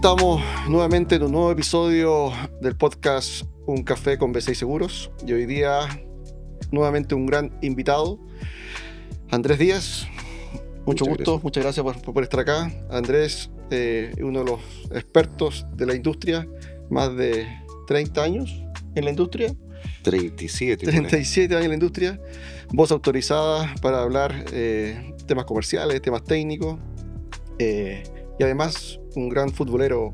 estamos nuevamente en un nuevo episodio del podcast Un Café con B6 Seguros. Y hoy día, nuevamente un gran invitado, Andrés Díaz. Mucho gusto, muchas gracias por estar acá. Andrés, uno de los expertos de la industria, más de 30 años en la industria. 37 años en la industria. Voz autorizada para hablar temas comerciales, temas técnicos. Y además un gran futbolero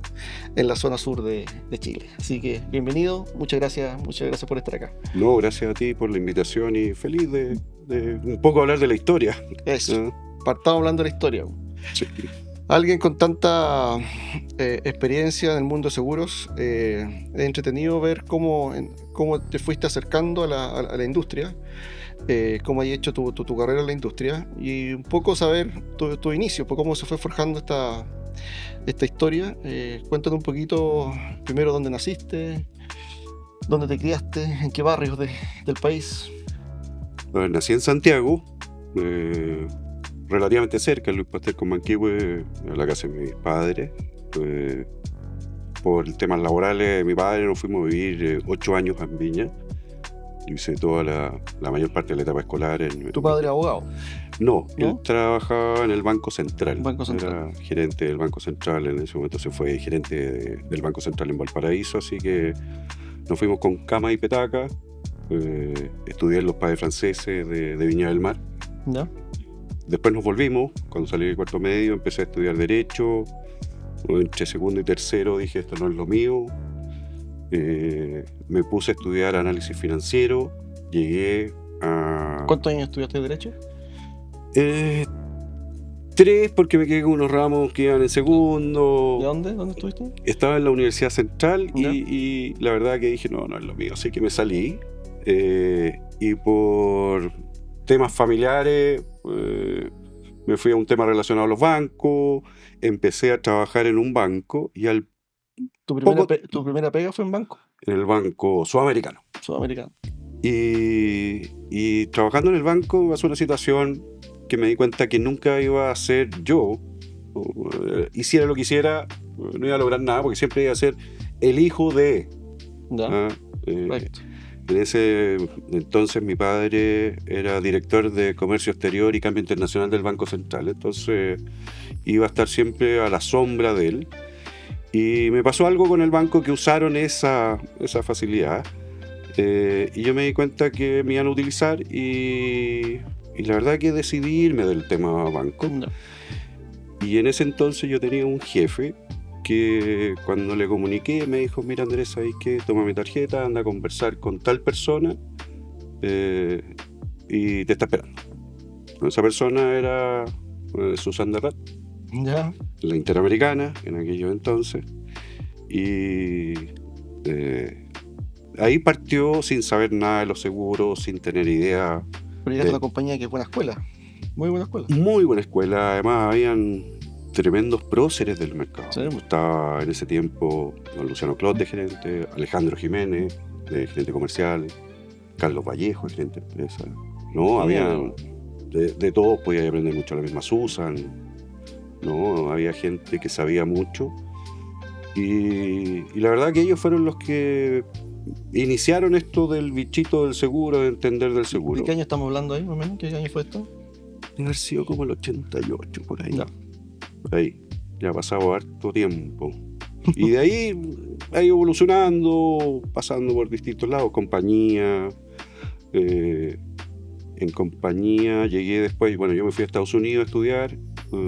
en la zona sur de Chile. Así que bienvenido, muchas gracias por estar acá. No, gracias a ti por la invitación y feliz de un poco hablar de la historia. Eso, partamos hablando de la historia. Sí. Alguien con tanta experiencia en el mundo de seguros, es entretenido ver cómo te fuiste acercando a la industria, cómo has hecho tu carrera en la industria y un poco saber tu inicio, cómo se fue forjando esta historia. Cuéntanos un poquito primero dónde naciste, dónde te criaste, en qué barrios del país. Bueno, nací en Santiago, relativamente cerca, en Luis Pasteur con Manquehue, a la casa de mis padres. Por temas laborales, mi padre nos fuimos a vivir 8 años en Viña. Hice toda la mayor parte de la etapa escolar en... ¿Tu padre es abogado? No, él trabajaba en el Banco Central. Era gerente del Banco Central, en ese momento se fue gerente del Banco Central en Valparaíso, así que nos fuimos con cama y petaca. Estudié en los padres franceses de Viña del Mar. ¿No? Después nos volvimos, cuando salí del cuarto medio empecé a estudiar Derecho. Entre segundo y tercero dije, esto no es lo mío. Me puse a estudiar análisis financiero. Llegué a... ¿Cuántos años estudiaste Derecho? 3, porque me quedé con unos ramos que iban en segundo. ¿De dónde? ¿Dónde estuviste? Estaba en la Universidad Central ¿Ya? y la verdad que dije, no es lo mío, así que me salí. Y por temas familiares me fui a un tema relacionado a los bancos, empecé a trabajar en un banco y ¿Tu primera pega fue en banco? En el Banco Sudamericano. Y trabajando en el banco me pasó una situación que me di cuenta que nunca iba a ser yo. Hiciera lo que hiciera, no iba a lograr nada porque siempre iba a ser el hijo de... En ese entonces mi padre era director de Comercio Exterior y Cambio Internacional del Banco Central, entonces iba a estar siempre a la sombra de él. Y me pasó algo con el banco que usaron esa facilidad. Y yo me di cuenta que me iban a utilizar y la verdad que decidí irme del tema banco. No. Y en ese entonces yo tenía un jefe que cuando le comuniqué me dijo, mira Andrés, ¿sabes qué? Toma mi tarjeta, anda a conversar con tal persona y te está esperando. Esa persona era Susan Derrat, ¿Ya? la Interamericana en aquellos entonces. Y ahí partió sin saber nada de los seguros, sin tener idea. Pero llegaste a una compañía que es buena escuela. Muy buena escuela. Muy buena escuela. Además, habían tremendos próceres del mercado. ¿Sí? Estaba en ese tiempo don Luciano Clot de gerente, Alejandro Jiménez de gerente comercial, Carlos Vallejo de gerente de empresa. No, había de todos, podía aprender mucho. La misma Susan. No, había gente que sabía mucho. Y la verdad que ellos fueron los que iniciaron esto del bichito del seguro, de entender del seguro. ¿De qué año estamos hablando ahí, más o menos? ¿Qué año fue esto? Debe haber sido como el 88, por ahí. No. Por ahí. Ya ha pasado harto tiempo. Y de ahí ha ido evolucionando, pasando por distintos lados, compañía. En compañía llegué después, bueno, yo me fui a Estados Unidos a estudiar,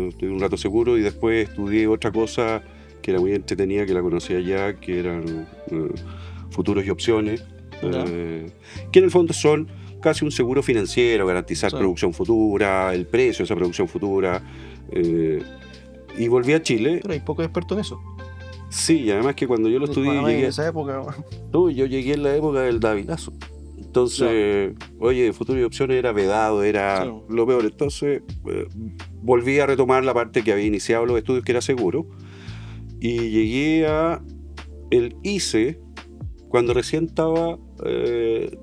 estudié un rato seguro y después estudié otra cosa que era muy entretenida, que la conocía ya, que eran futuros y opciones, que en el fondo son casi un seguro financiero, garantizar producción futura, el precio de esa producción futura. Y volví a Chile. Pero hay pocos expertos en eso. Sí, y además que cuando yo lo estudié, llegué en esa época. No, yo llegué en la época del Davidazo. Entonces, oye, futuro y opciones era vedado, era lo peor. Entonces, volví a retomar la parte que había iniciado los estudios, que era seguro. Y llegué a el ICE cuando recién estaba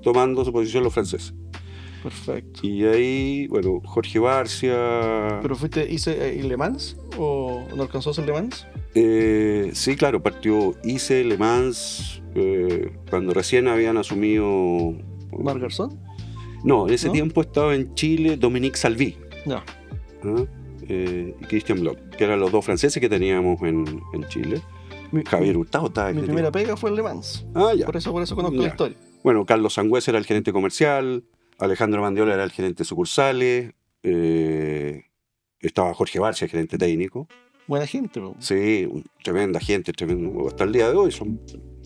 tomando su posición los franceses. Perfecto. Y ahí, bueno, Jorge Barcia... ¿Pero fuiste ICE Le Mans o no alcanzó a hacer Le Mans? Sí, claro, hice Le Mans cuando recién habían asumido... ¿Marc Garzón? No, en ese ¿No? tiempo estaba en Chile Dominique Salvi, No. ¿ah? Y Christian Bloch, que eran los dos franceses que teníamos en Chile. Javier Hurtado estaba. Mi primera pega fue en Le Mans. Ah, ya. Por eso conozco Ya. la historia. Bueno, Carlos Sangüesa era el gerente comercial, Alejandro Mandiola era el gerente de sucursales, estaba Jorge Barcia, el gerente técnico. Buena gente, bro. Sí, tremenda gente, hasta el día de hoy son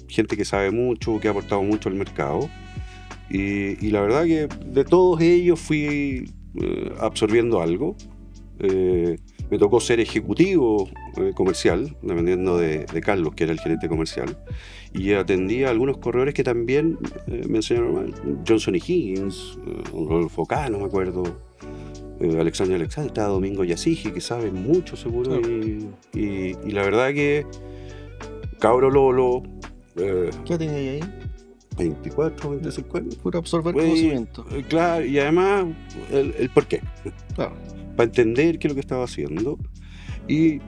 gente que sabe mucho, que ha aportado mucho al mercado. Y la verdad que de todos ellos fui absorbiendo algo. Me tocó ser ejecutivo comercial, dependiendo de Carlos, que era el gerente comercial, y atendía a algunos corredores que también me enseñaron, Johnson y Higgins, Rodolfo Cano, me acuerdo, Alexander, estaba Domingo Yasigi, que sabe mucho seguro, y la verdad que cabro Lolo, ¿Qué tenía ahí? 24, 25 años. Puro absorber conocimiento. Claro, y además el por qué. Claro. Para entender qué es lo que estaba haciendo. Y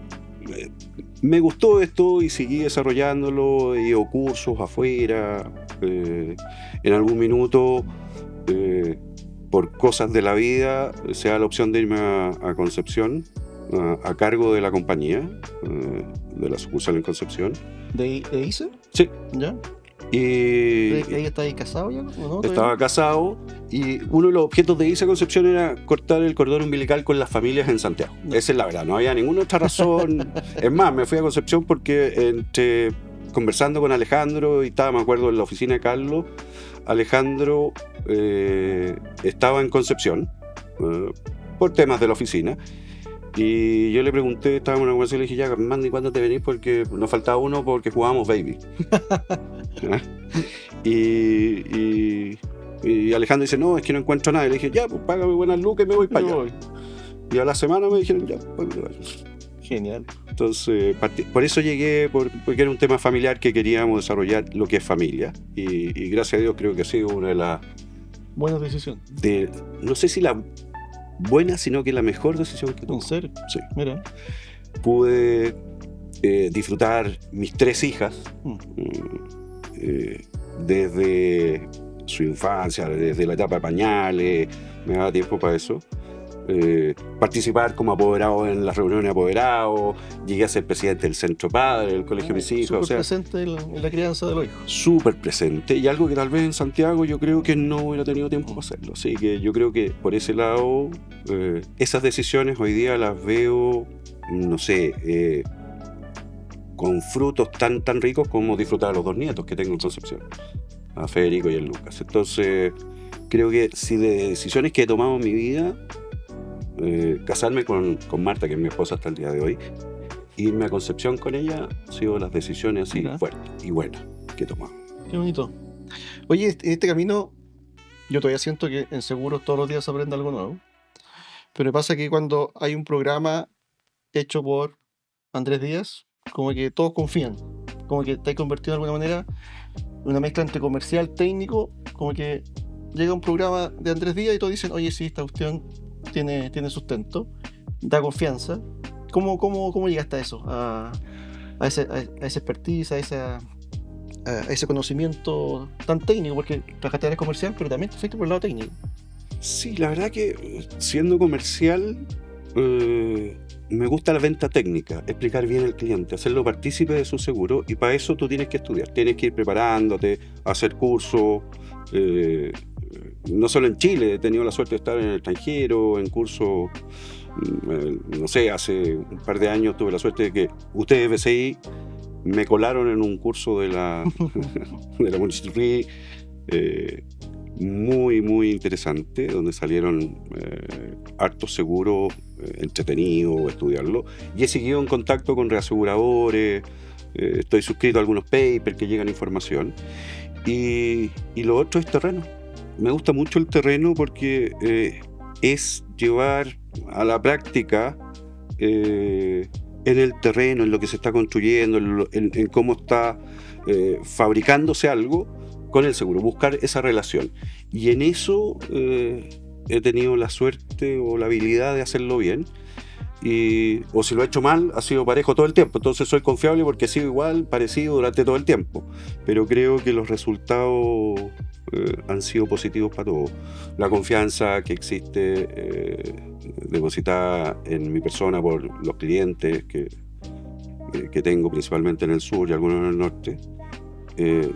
me gustó esto y seguí desarrollándolo, he ido cursos afuera. En algún minuto, por cosas de la vida, se da la opción de irme a Concepción, a cargo de la compañía, de la sucursal en Concepción. ¿De ICE? Sí. ¿Ya? Y ¿Ahí está casado ya? ¿O no? estaba casado y uno de los objetos de ICE Concepción era cortar el cordón umbilical con las familias en Santiago. No. Esa es la verdad, no había ninguna otra razón. Es más, me fui a Concepción porque conversando con Alejandro y estaba, me acuerdo, en la oficina de Carlos, Alejandro estaba en Concepción por temas de la oficina. Y yo le pregunté, estábamos en una conversación, y le dije, ya, Mandy, ¿cuándo te venís? Porque nos faltaba uno porque jugábamos baby. y Alejandro dice, no, es que no encuentro nada. Y le dije, ya, pues págame buenas lucas y me voy para allá. Y a la semana me dijeron, ya, pues me voy. Genial. Entonces, por eso llegué, porque era un tema familiar que queríamos desarrollar, lo que es familia. Y gracias a Dios creo que ha sido una de las... Buena decisión. No sé si la buena, sino que la mejor decisión que tomé. ¿En serio? Sí. Mira. Pude disfrutar mis 3 hijas desde su infancia, desde la etapa de pañales, me daba tiempo para eso. Participar como apoderado en las reuniones de apoderados, llegué a ser presidente del Centro Padre, del Colegio de mis hijos. Súper o sea, presente en la crianza de los hijos. Súper presente, y algo que tal vez en Santiago yo creo que no hubiera tenido tiempo para hacerlo. Así que yo creo que por ese lado, esas decisiones hoy día las veo, no sé, con frutos tan ricos como disfrutar a los 2 nietos que tengo en Concepción, a Federico y a Lucas. Entonces, creo que si de decisiones que he tomado en mi vida, casarme con Marta, que es mi esposa hasta el día de hoy, irme a Concepción con ella, han sido las decisiones así fuertes y buenas que he tomado. Qué bonito. Oye, en este camino, yo todavía siento que en seguros todos los días se aprende algo nuevo. Pero me pasa que cuando hay un programa hecho por Andrés Díaz, como que todos confían. Como que te has convertido de alguna manera en una mezcla entre comercial, técnico, como que llega un programa de Andrés Díaz y todos dicen, oye, sí, esta cuestión tiene sustento, da confianza. ¿Cómo llegaste a eso? A esa expertise, a ese conocimiento tan técnico, porque trabajaste en área comercial, pero también te fuiste por el lado técnico. Sí, la verdad que siendo comercial me gusta la venta técnica, explicar bien al cliente, hacerlo partícipe de su seguro, y para eso tú tienes que estudiar, tienes que ir preparándote, hacer cursos, no solo en Chile, he tenido la suerte de estar en el extranjero, en cursos, no sé, hace un par de años tuve la suerte de que ustedes BCI me colaron en un curso de la Municipalidad muy interesante, donde salieron hartos seguros entretenidos, estudiarlo, y he seguido en contacto con reaseguradores, estoy suscrito a algunos papers que llegan información, y lo otro es terreno. Me gusta mucho el terreno porque es llevar a la práctica en el terreno, en lo que se está construyendo, en cómo está fabricándose algo con el seguro, buscar esa relación. Y en eso he tenido la suerte o la habilidad de hacerlo bien. o si lo he hecho mal, ha sido parejo todo el tiempo. Entonces soy confiable porque he sido igual, parecido durante todo el tiempo. Pero creo que los resultados han sido positivos para todos. La confianza que existe depositada en mi persona por los clientes que tengo principalmente en el sur y algunos en el norte,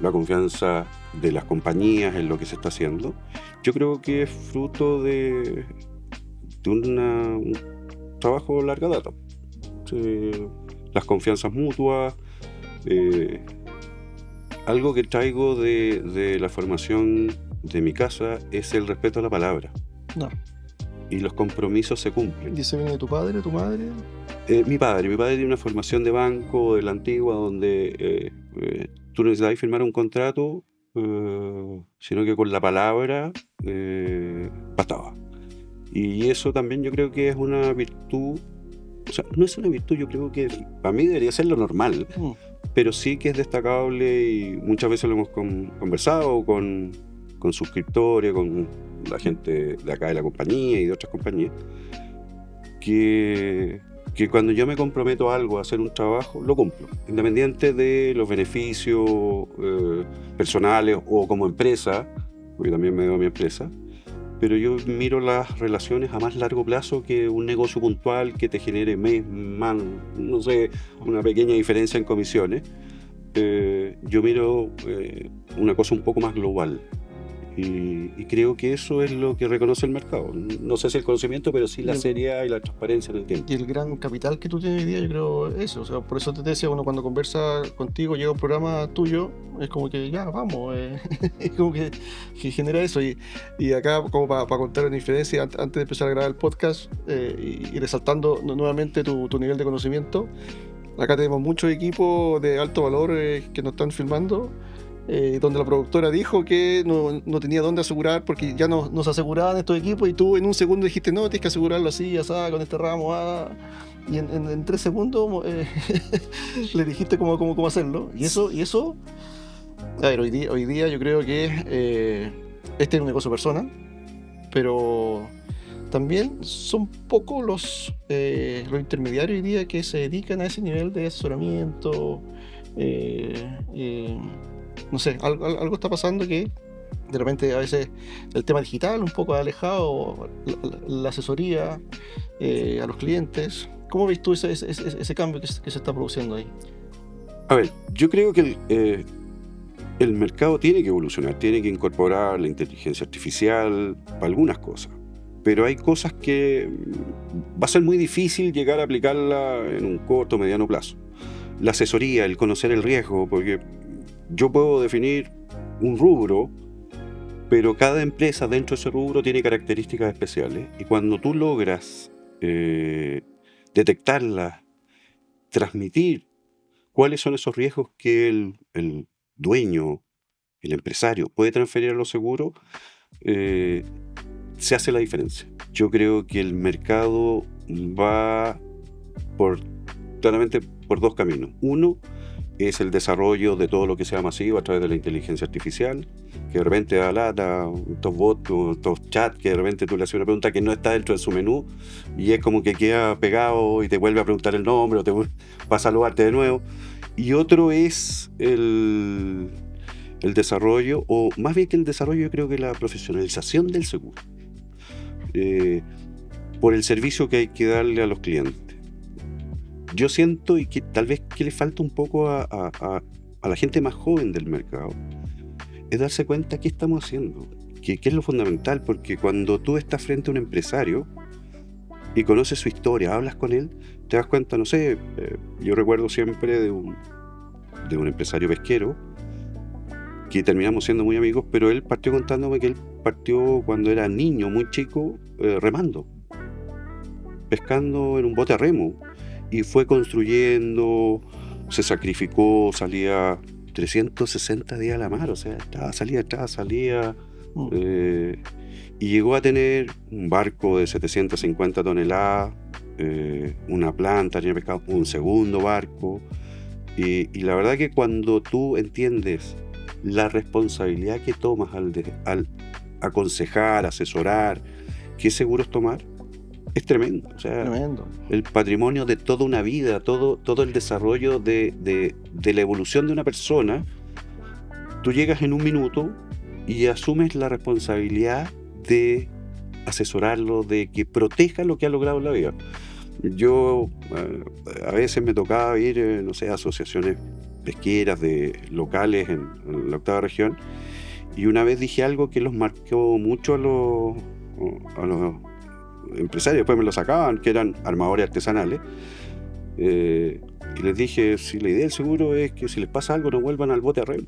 la confianza de las compañías en lo que se está haciendo, yo creo que es fruto de un trabajo de larga data. Las confianzas mutuas, algo que traigo de la formación de mi casa es el respeto a la palabra. No. Y los compromisos se cumplen. ¿Y ese viene de tu padre, tu madre? Mi padre tiene una formación de banco de la antigua donde tú no necesitabas firmar un contrato, sino que con la palabra bastaba. Y eso también yo creo que es una virtud, o sea, no es una virtud, yo creo que para mí debería ser lo normal, pero sí que es destacable y muchas veces lo hemos conversado con suscriptores, con la gente de acá de la compañía y de otras compañías, que cuando yo me comprometo a algo, a hacer un trabajo, lo cumplo, independiente de los beneficios personales o como empresa, porque también me debo a mi empresa, pero yo miro las relaciones a más largo plazo que un negocio puntual que te genere no sé, una pequeña diferencia en comisiones. Yo miro una cosa un poco más global. Y creo que eso es lo que reconoce el mercado. No sé si el conocimiento, pero sí la seriedad y la transparencia en el tiempo. Y el gran capital que tú tienes hoy día, yo creo eso. O sea, por eso te decía, uno cuando conversa contigo, llega un programa tuyo, es como que ya, vamos. Es como que genera eso. Y acá, como para contar una diferencia, antes de empezar a grabar el podcast y resaltando nuevamente tu nivel de conocimiento, acá tenemos muchos equipos de alto valor que nos están filmando. Donde la productora dijo que no tenía dónde asegurar porque ya no se aseguraban estos equipos y tú en un segundo dijiste no, tienes que asegurarlo así, asá, con este ramo, y en 3 segundos le dijiste cómo hacerlo y eso a ver, hoy día yo creo que este es un negocio persona, pero también son pocos los intermediarios hoy día que se dedican a ese nivel de asesoramiento. No sé, algo está pasando que de repente a veces el tema digital un poco ha alejado la asesoría a los clientes. ¿Cómo ves tú ese cambio que se está produciendo ahí? A ver, yo creo que el mercado tiene que evolucionar, tiene que incorporar la inteligencia artificial para algunas cosas, pero hay cosas que va a ser muy difícil llegar a aplicarla en un corto o mediano plazo. La asesoría, el conocer el riesgo, porque yo puedo definir un rubro, pero cada empresa dentro de ese rubro tiene características especiales. Y cuando tú logras detectarlas, transmitir cuáles son esos riesgos que el dueño, el empresario puede transferir a los seguros, se hace la diferencia. Yo creo que el mercado va claramente por 2 caminos. Uno es el desarrollo de todo lo que sea masivo a través de la inteligencia artificial, que de repente da lata, estos bots, estos chats, que de repente tú le haces una pregunta que no está dentro de su menú y es como que queda pegado y te vuelve a preguntar el nombre o te va a saludarte de nuevo. Y otro es el desarrollo, o más bien que el desarrollo, yo creo que la profesionalización del seguro, por el servicio que hay que darle a los clientes. Yo siento y que tal vez que le falta un poco a la gente más joven del mercado es darse cuenta qué estamos haciendo, qué es lo fundamental, porque cuando tú estás frente a un empresario y conoces su historia, hablas con él, te das cuenta, no sé, yo recuerdo siempre de un empresario pesquero que terminamos siendo muy amigos, pero él partió contándome que él partió cuando era niño, muy chico, remando, pescando en un bote a remo. Y fue construyendo, se sacrificó, salía 360 días a la mar, o sea, salía, y llegó a tener un barco de 750 toneladas, una planta, tenía pescado, un segundo barco, y la verdad que cuando tú entiendes la responsabilidad que tomas al aconsejar, asesorar, qué seguros tomar, es tremendo. O sea, Tremendo. el patrimonio de toda una vida, todo el desarrollo de la evolución de una persona, tú llegas en un minuto y asumes la responsabilidad de asesorarlo, de que proteja lo que ha logrado en la vida. Yo a veces me tocaba ir, no sé, a asociaciones pesqueras de locales en la octava región, y una vez dije algo que los marcó mucho a los empresarios, después me lo sacaban, que eran armadores artesanales, y les dije, si la idea del seguro es que si les pasa algo no vuelvan al bote a remo.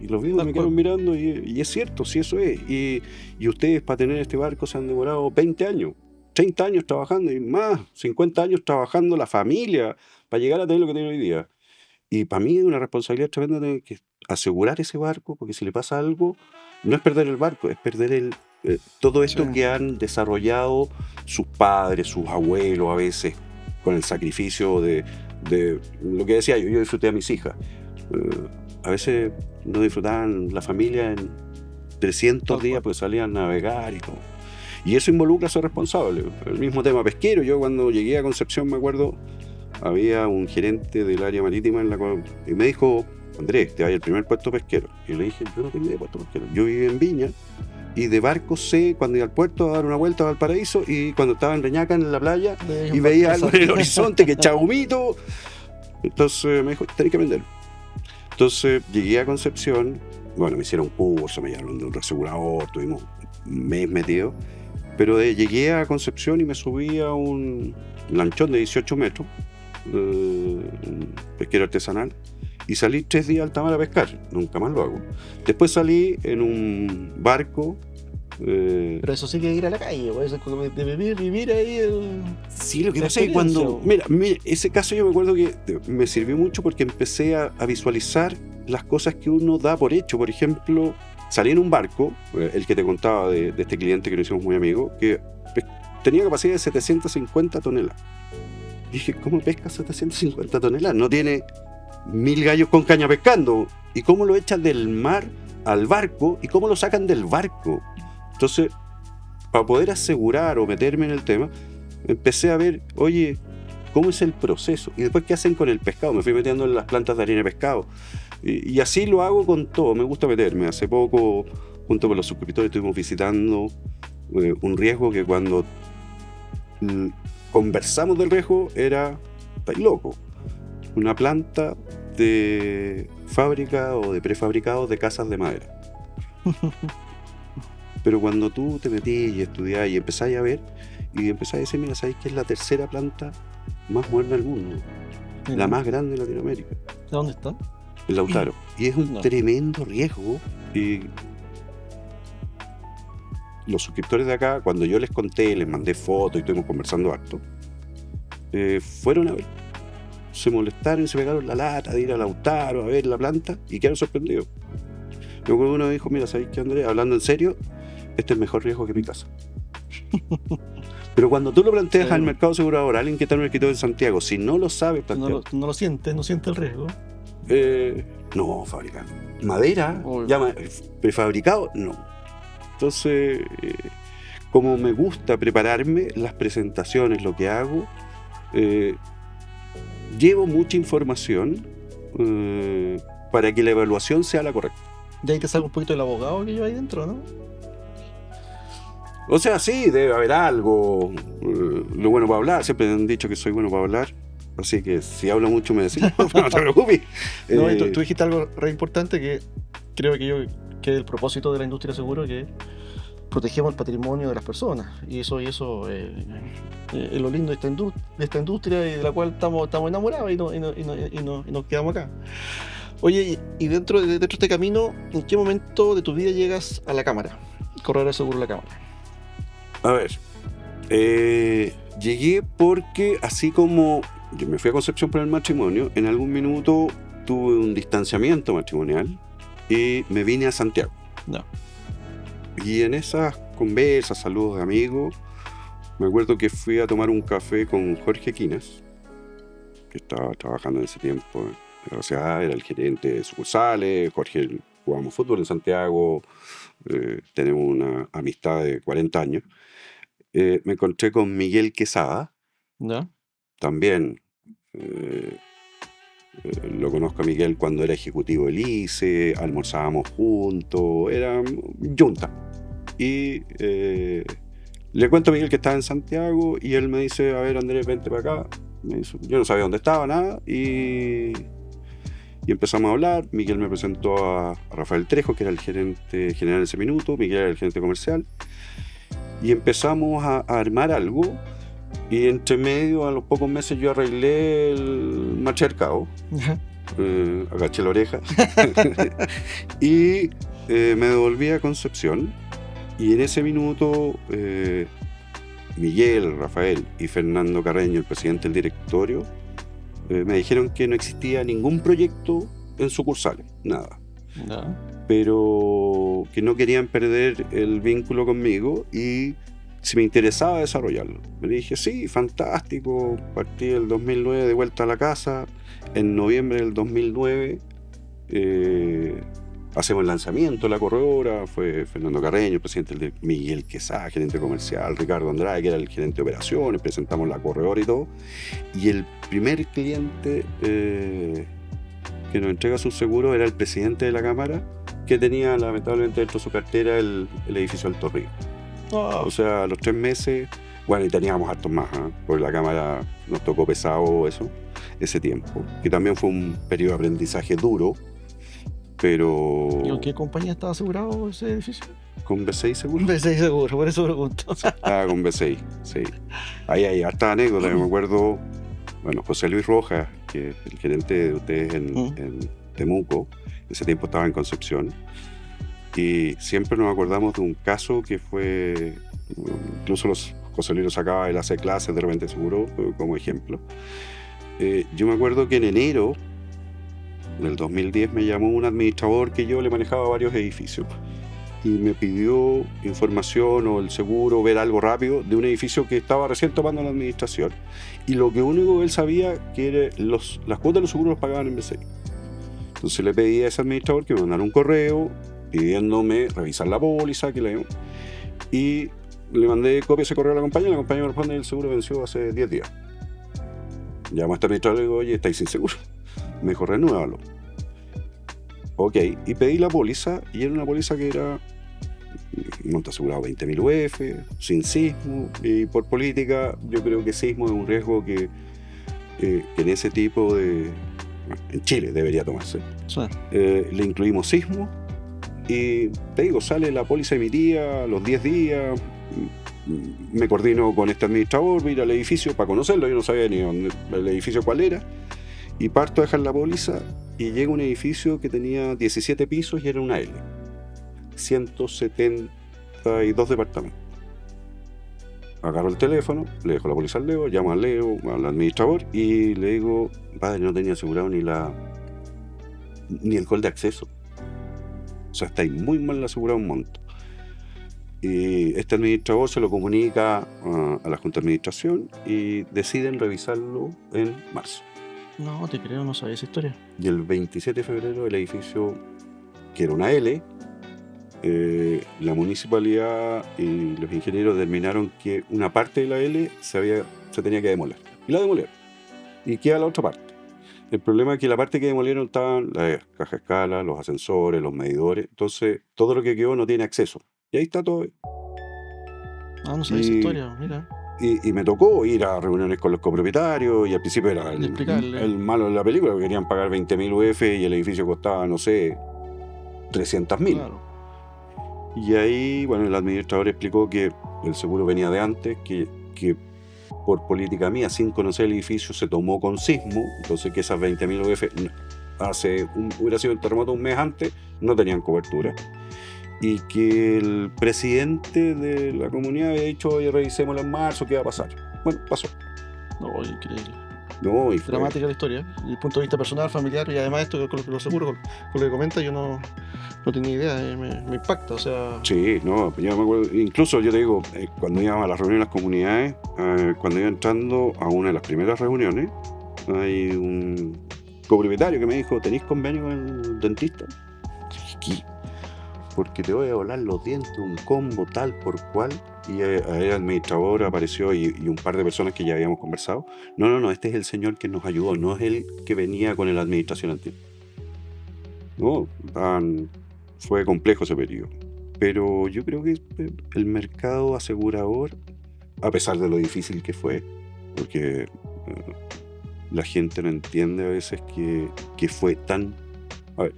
Y los vimos, me quedaron mirando, y es cierto, sí, eso es. Y ustedes para tener este barco se han demorado 20 años, 30 años trabajando, y más, 50 años trabajando la familia para llegar a tener lo que tienen hoy día. Y para mí es una responsabilidad tremenda tener que asegurar ese barco, porque si le pasa algo, no es perder el barco, es perder todo esto Sí. que han desarrollado sus padres, sus abuelos, a veces, con el sacrificio de lo que decía yo disfruté a mis hijas. A veces no disfrutaban la familia en 300 días, pues salían a navegar y todo. Y eso involucra a ser responsable. El mismo tema pesquero, yo cuando llegué a Concepción, me acuerdo, había un gerente del área marítima y me dijo, Andrés, te vas al primer puerto pesquero. Y yo le dije, yo no tengo idea de puerto pesquero. Yo viví en Viña, y de barco sé cuando iba al puerto a dar una vuelta a Valparaíso, y cuando estaba en Reñaca en la playa y veía algo en el horizonte que echaba humito. Entonces me dijo, tenés que aprender. Entonces llegué a Concepción, bueno, me hicieron curso, me llevaron de un reasegurador, tuvimos un mes metido, pero llegué a Concepción y me subí a un lanchón de 18 metros, un pesquero artesanal, y salí 3 días al alta mar a pescar, nunca más lo hago. Después salí en un barco. Pero eso sí que ir a la calle, pues, eso es como de vivir ahí Sí, lo que la pasa es que cuando... experiencia. Mira, ese caso yo me acuerdo que me sirvió mucho porque empecé a visualizar las cosas que uno da por hecho. Por ejemplo, salí en un barco, el que te contaba de este cliente que nos hicimos muy amigos, que tenía capacidad de 750 toneladas. Dije, ¿cómo pesca 750 toneladas? No tiene 1000 gallos con caña pescando. ¿Y cómo lo echan del mar al barco? ¿Y cómo lo sacan del barco? Entonces, para poder asegurar o meterme en el tema, empecé a ver, oye, ¿cómo es el proceso? Y después, ¿qué hacen con el pescado? Me fui metiendo en las plantas de harina de pescado. Y así lo hago con todo, me gusta meterme. Hace poco, junto con los suscriptores, estuvimos visitando un riesgo que cuando conversamos del riesgo era, estáis loco, una planta de fábrica o de prefabricados de casas de madera. Pero cuando tú te metís y estudiás y empezás a ver, y empezás a decir, mira, ¿sabéis que es la tercera planta más moderna del mundo? La más grande de Latinoamérica. ¿De dónde está? En Lautaro. Y es un tremendo riesgo. Y los suscriptores de acá, cuando yo les conté, les mandé fotos y estuvimos conversando harto, fueron a ver. Se molestaron y se pegaron la lata de ir a Lautaro a ver la planta y quedaron sorprendidos. Luego uno dijo, mira, ¿sabéis qué, Andrés? Hablando en serio, este es el mejor riesgo que mi casa. Pero cuando tú lo planteas al mercado asegurador, a alguien que está en un escritorio en Santiago, si no lo sabe plantear, No lo sientes, no siente el riesgo. no, fabricado. Madera, prefabricado, no. Entonces, como me gusta prepararme, las presentaciones, lo que hago, llevo mucha información para que la evaluación sea la correcta. De ahí te saca un poquito el abogado que lleva ahí dentro, ¿no? O sea, sí, debe haber algo. Lo bueno para hablar, siempre han dicho que soy bueno para hablar. Así que si hablo mucho me decís, no te preocupes. No, y tú dijiste algo re importante que creo que es el propósito de la industria seguro, que protegemos el patrimonio de las personas. Y eso es lo lindo de esta industria y de la cual estamos enamorados y nos quedamos acá. Oye, y dentro de este camino, ¿en qué momento de tu vida llegas a la cámara? Corredor de seguro la cámara. A ver, llegué porque así como yo me fui a Concepción por el matrimonio, en algún minuto tuve un distanciamiento matrimonial y me vine a Santiago. No. Y en esas conversas, saludos de amigos, me acuerdo que fui a tomar un café con Jorge Quinas, que estaba trabajando en ese tiempo. O sea, era el gerente de sucursales. Jorge, jugamos fútbol en Santiago, tenemos una amistad de 40 años. me encontré con Miguel Quesada, ¿Ya? también. Lo conozco a Miguel cuando era ejecutivo del ICE, almorzábamos juntos, era yunta. Y le cuento a Miguel que estaba en Santiago y él me dice, a ver Andrés, vente para acá. Yo no sabía dónde estaba, nada, y empezamos a hablar. Miguel me presentó a Rafael Trejo, que era el gerente general en ese minuto, Miguel era el gerente comercial, y empezamos a armar algo. Y entre medio, a los pocos meses, yo arreglé el matriarcado, agaché la oreja y me devolví a Concepción. Y en ese minuto, Miguel, Rafael y Fernando Carreño, el presidente del directorio, me dijeron que no existía ningún proyecto en sucursales, nada. ¿Ya? Pero que no querían perder el vínculo conmigo y si me interesaba desarrollarlo. Me dije, sí, fantástico. Partí el 2009 de vuelta a la casa. En noviembre del 2009 hacemos el lanzamiento de la corredora. Fue Fernando Carreño, el presidente del Miguel Quesada, gerente comercial, Ricardo Andrade, que era el gerente de operaciones. Presentamos la corredora y todo. Y el primer cliente que nos entrega su seguro era el presidente de la Cámara, que tenía lamentablemente dentro de su cartera el edificio Alto Río. O sea, a los 3 meses, bueno, y teníamos hartos más, porque la Cámara nos tocó pesado ese tiempo, que también fue un periodo de aprendizaje duro, pero... ¿Y con qué compañía estaba asegurado ese edificio? ¿Con B6 seguro? B6 seguro, por eso pregunto. Con B6, sí. Ahí hay harta anécdota, me acuerdo, bueno, José Luis Rojas, que es el gerente de ustedes en Temuco, en ese tiempo estaba en Concepción, y siempre nos acordamos de un caso que fue, incluso José Luis lo sacaba de las clases de repente seguro como ejemplo. Yo me acuerdo que en enero del 2010 me llamó un administrador que yo le manejaba varios edificios y me pidió información o el seguro, ver algo rápido de un edificio que estaba recién tomando la administración, y lo que único que él sabía que era las cuotas de los seguros los pagaban en B6. Entonces le pedí a ese administrador que me mandara un correo pidiéndome revisar la póliza, y le mandé copia de ese correo a la compañía me responde el seguro venció hace 10 días. Llamo a este administrador y le digo, oye, estáis sin seguro. Me dijo, renúvalo. Ok, y pedí la póliza, y era una póliza que era monto asegurado 20.000 UF, sin sismo, y por política yo creo que sismo es un riesgo que en ese tipo en Chile debería tomarse. Sí. Le incluimos sismo. Y te digo, sale la póliza emitida a los 10 días, me coordino con este administrador, ir al edificio para conocerlo, yo no sabía ni dónde, el edificio cuál era, y parto a dejar la póliza y llega a un edificio que tenía 17 pisos y era una L, 172 departamentos. Agarro el teléfono, le dejo la póliza al Leo, llamo al Leo, al administrador, y le digo, padre, no tenía asegurado ni el hall de acceso. O sea, estáis muy mal asegurado un monto. Y este administrador se lo comunica a la Junta de Administración y deciden revisarlo en marzo. No, te creo, no sabía esa historia. Y el 27 de febrero el edificio, que era una L, la municipalidad y los ingenieros determinaron que una parte de la L se tenía que demoler. Y la demolieron. Y queda la otra parte. El problema es que la parte que demolieron estaban la caja de escala, los ascensores, los medidores. Entonces, todo lo que quedó no tiene acceso. Y ahí está todo. No sabía esa historia, mira. Y me tocó ir a reuniones con los copropietarios, y al principio era el malo de la película, que querían pagar 20.000 UF y el edificio costaba, no sé, 300.000. Claro. Y ahí, bueno, el administrador explicó que el seguro venía de antes, que por política mía, sin conocer el edificio, se tomó con sismo, entonces que esas 20.000 UF hubiera sido el terremoto un mes antes, no tenían cobertura. Y que el presidente de la comunidad había dicho, oye, revisémoslo en marzo, ¿qué va a pasar? Bueno, pasó. No, increíble. No, y fue dramática la historia. Desde el punto de vista personal, familiar, y además esto con lo seguro, con lo que comenta, yo no tenía idea, me impacta, o sea... Sí, no, yo me acuerdo, incluso yo te digo, cuando íbamos a las reuniones de las comunidades, cuando iba entrando a una de las primeras reuniones, hay un copropietario que me dijo, ¿tenéis convenio con el dentista? ¿Qué? Porque te voy a volar los dientes, un combo tal por cual. y el administrador apareció y un par de personas que ya habíamos conversado. No, este es el señor que nos ayudó, no es el que venía con la administración antigua. No, fue complejo ese periodo. Pero yo creo que el mercado asegurador, a pesar de lo difícil que fue, porque la gente no entiende a veces que fue tan... A ver,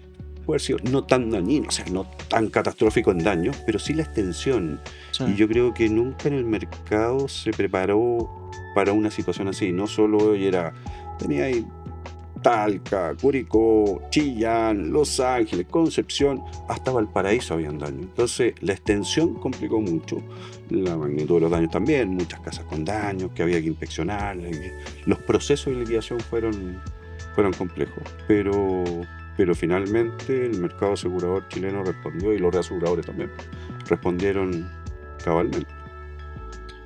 puede haber sido no tan dañino, o sea, no tan catastrófico en daños, pero sí la extensión. Sí. Y yo creo que nunca en el mercado se preparó para una situación así. No solo tenía ahí Talca, Curicó, Chillán, Los Ángeles, Concepción, hasta Valparaíso habían daño. Entonces la extensión complicó mucho, la magnitud de los daños también, muchas casas con daños que había que inspeccionar. Los procesos de liquidación fueron complejos, pero finalmente el mercado asegurador chileno respondió, y los reaseguradores también respondieron cabalmente.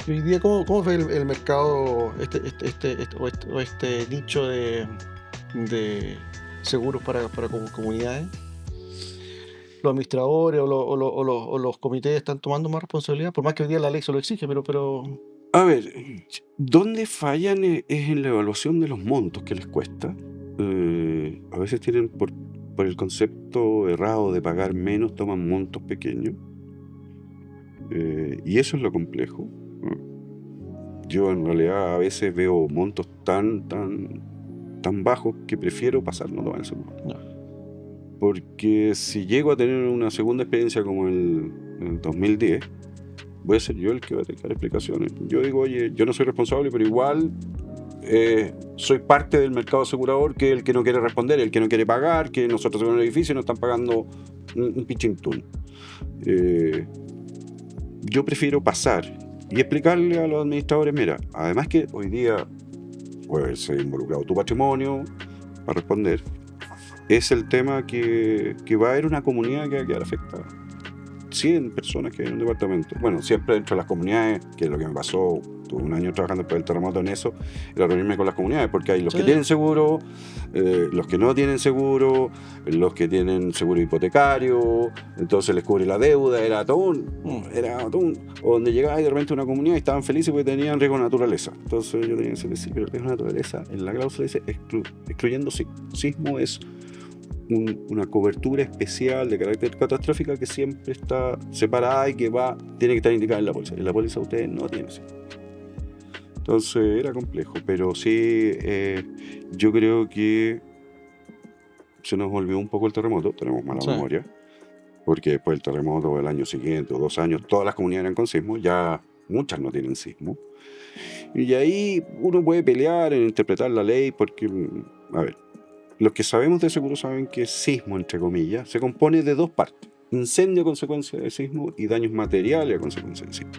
Y hoy día, ¿cómo ve el mercado, este nicho de seguros para comunidades? ¿Los administradores o los comités están tomando más responsabilidad? Por más que hoy día la ley se lo exige, pero... A ver, ¿dónde fallan es en la evaluación de los montos que les cuesta? A veces tienen, por el concepto errado de pagar menos, toman montos pequeños. Y eso es lo complejo. Yo en realidad a veces veo montos tan bajos que prefiero pasar no tomar el seguro. No. Porque si llego a tener una segunda experiencia como en el 2010, voy a ser yo el que va a tener explicaciones. Yo digo, oye, yo no soy responsable, pero igual soy parte del mercado asegurador, que es el que no quiere responder, el que no quiere pagar, que nosotros en el edificio nos están pagando un pichintún. Yo prefiero pasar y explicarle a los administradores, mira, además que hoy día puede ser involucrado tu patrimonio para responder, es el tema que va a haber una comunidad que va a quedar afectada. 100 personas que hay en un departamento. Bueno, siempre dentro de las comunidades, que es lo que me pasó, tuve un año trabajando después del terremoto en eso, era reunirme con las comunidades, porque hay los que tienen seguro, los que no tienen seguro, los que tienen seguro hipotecario, entonces les cubre la deuda, era todo un... O donde llegaba de repente una comunidad y estaban felices porque tenían riesgo de naturaleza. Entonces yo tenía que decir, pero el riesgo de naturaleza, en la cláusula dice, excluyendo sismo, es una cobertura especial de carácter catastrófica que siempre está separada y que tiene que estar indicada en la póliza. En la póliza ustedes no tienen eso. Entonces era complejo, pero sí, yo creo que se nos olvidó un poco el terremoto, tenemos mala memoria, porque después del terremoto del año siguiente o 2 años, todas las comunidades eran con sismo, ya muchas no tienen sismo. Y ahí uno puede pelear en interpretar la ley porque, a ver, los que sabemos de seguro saben que sismo, entre comillas, se compone de 2 partes. Incendio a consecuencia de sismo y daños materiales a consecuencia de sismo.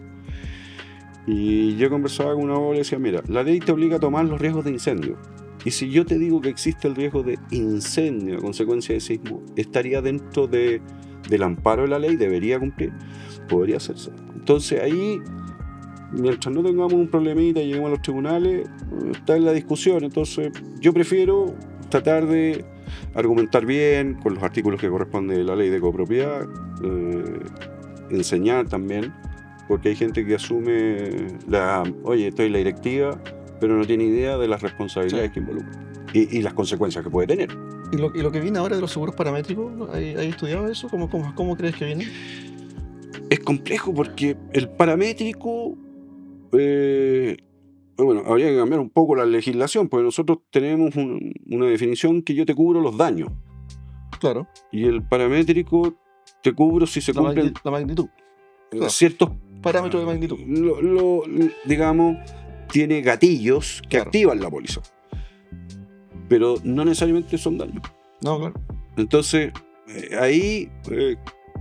Y yo conversaba con una abogada y decía, mira, la ley te obliga a tomar los riesgos de incendio. Y si yo te digo que existe el riesgo de incendio a consecuencia de sismo, estaría dentro del amparo de la ley, debería cumplir, podría hacerse. Entonces ahí, mientras no tengamos un problemita y lleguemos a los tribunales, está en la discusión. Entonces yo prefiero tratar de argumentar bien con los artículos que corresponden de la ley de copropiedad, enseñar también, porque hay gente que asume oye, estoy en la directiva, pero no tiene idea de las responsabilidades que involucra y las consecuencias que puede tener. ¿Y lo que viene ahora de los seguros paramétricos? ¿Hay estudiado eso? ¿Cómo crees que viene? Es complejo porque el paramétrico... Bueno, habría que cambiar un poco la legislación, porque nosotros tenemos una definición que yo te cubro los daños. Claro. Y el paramétrico te cubro si se cumplen la magnitud. Claro. Ciertos parámetros de magnitud. Digamos, tiene gatillos que activan la póliza. Pero no necesariamente son daños. No, claro. Entonces, ahí,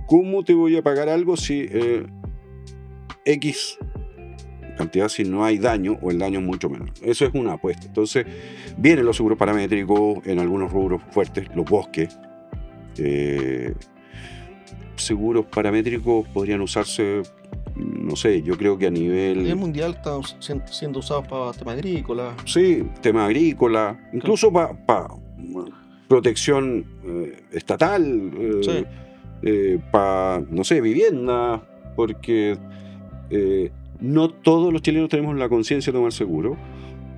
¿cómo te voy a pagar algo si X cantidad si no hay daño o el daño es mucho menor? Eso es una apuesta. Entonces vienen los seguros paramétricos en algunos rubros fuertes, los bosques. Seguros paramétricos podrían usarse, no sé, yo creo que a nivel mundial están siendo usados para tema agrícola. Sí, tema agrícola, incluso para protección estatal, para, no sé, vivienda, porque no todos los chilenos tenemos la conciencia de tomar seguro,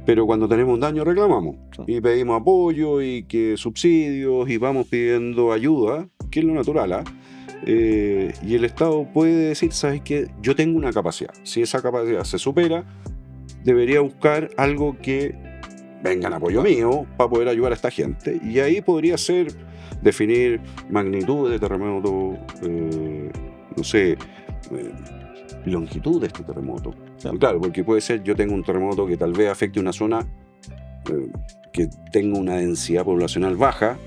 pero cuando tenemos un daño reclamamos y pedimos apoyo y que subsidios y vamos pidiendo ayuda, que es lo natural, y el Estado puede decir, ¿sabes qué? Yo tengo una capacidad. Si esa capacidad se supera, debería buscar algo que venga en apoyo mío para poder ayudar a esta gente. Y ahí podría ser definir magnitud de terremoto, no sé, longitud de este terremoto. Claro, porque puede ser, yo tengo un terremoto que tal vez afecte una zona que tenga una densidad poblacional baja.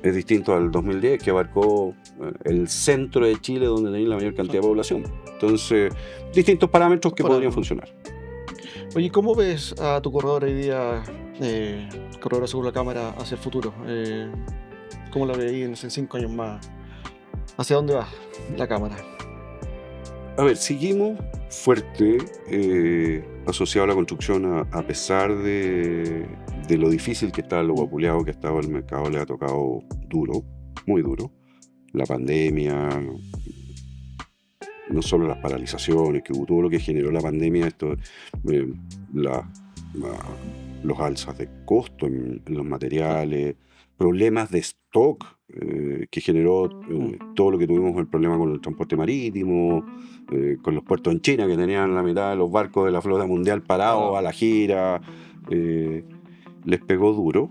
Es distinto al 2010, que abarcó el centro de Chile, donde tenía la mayor cantidad de población. Entonces, distintos parámetros que podrían funcionar. Oye, ¿cómo ves a tu corredor hoy día, corredor seguro la cámara, hacia el futuro? ¿Cómo la veis en 5 años más? ¿Hacia dónde va la cámara? A ver, seguimos fuerte asociado a la construcción, a pesar de lo difícil que está, lo vapuleado que ha estado el mercado, le ha tocado duro, muy duro. La pandemia, no solo las paralizaciones, que hubo todo lo que generó la pandemia, esto, los alzas de costo en los materiales, problemas de stock que generó todo lo que tuvimos, el problema con el transporte marítimo, con los puertos en China que tenían la mitad de los barcos de la flota mundial parados a la gira, les pegó duro.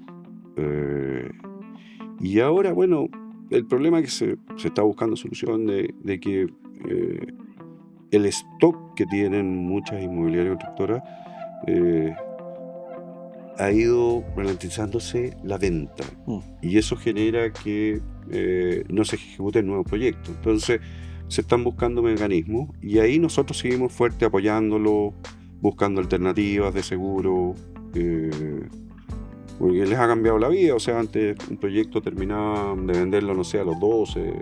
Y ahora, bueno, el problema es que se está buscando solución de que el stock que tienen muchas inmobiliarias constructoras ha ido ralentizándose la venta y eso genera que no se ejecuten nuevos proyectos. Entonces se están buscando mecanismos y ahí nosotros seguimos fuerte apoyándolo, buscando alternativas de seguro, porque les ha cambiado la vida. O sea, antes un proyecto terminaba de venderlo, no sé, a los 12,